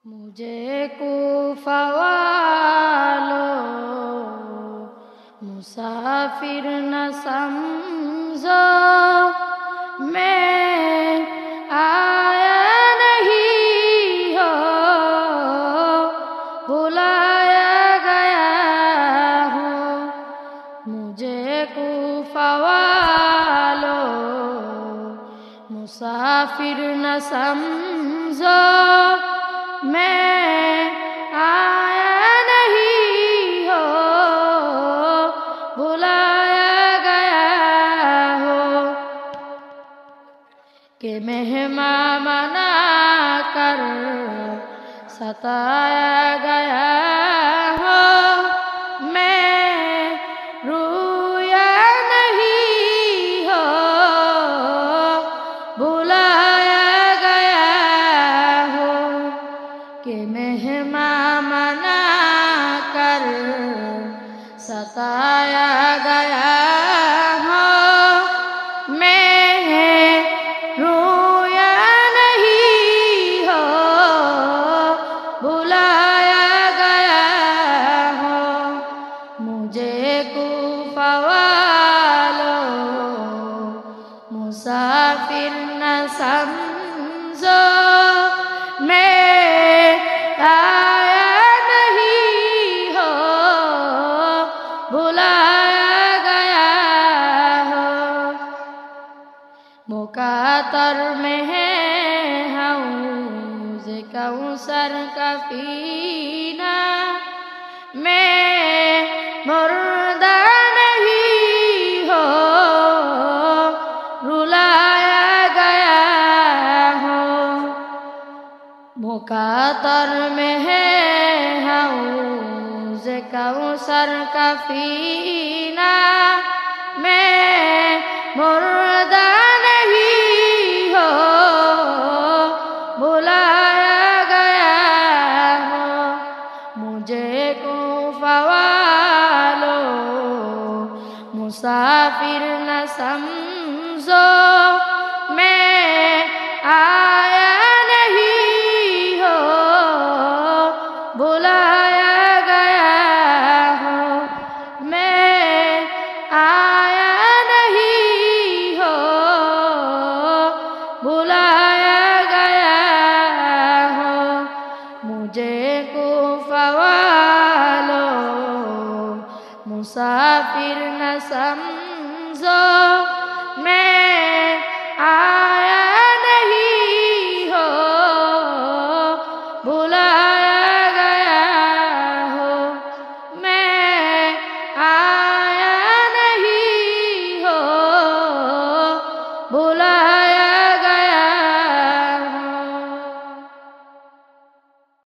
مجھے کوفہ والوں مسافر نہ سمجھو، میں آیا نہیں ہو بلایا گیا ہوں۔ مجھے کوفہ والوں مسافر نہ سمجھو، میں آیا نہیں ہو بلایا گیا ہو، کہ مہمان بنا کر ستایا گیا ہو، میں رویا نہیں ہو بلایا گیا ہو، کہ مہمان بنا کر ستایا گیا ہو، میں رویا نہیں ہو بلایا گیا ہو۔ مجھے کوفہ والوں مسافر نہ سمجھو، میں آیا نہیں ہو بلایا گیا ہو۔ مقاطر میں ہے حوض کوثر کا پینا، میں مردہ نہیں ہو رلایا گیا ہو۔ مقاطر میں ہے حوض کوثر کا پینا، میں مردہ نہیں ہو بلایا گیا ہو۔ مجھے کوفہ والوں مسافر نہ سمجھو، میں آیا نہیں ہو بلایا گیا ہو، میں آیا نہیں ہو بلایا گیا ہو۔ مجھے کوفہ والوں مسافر نہ سمجھو،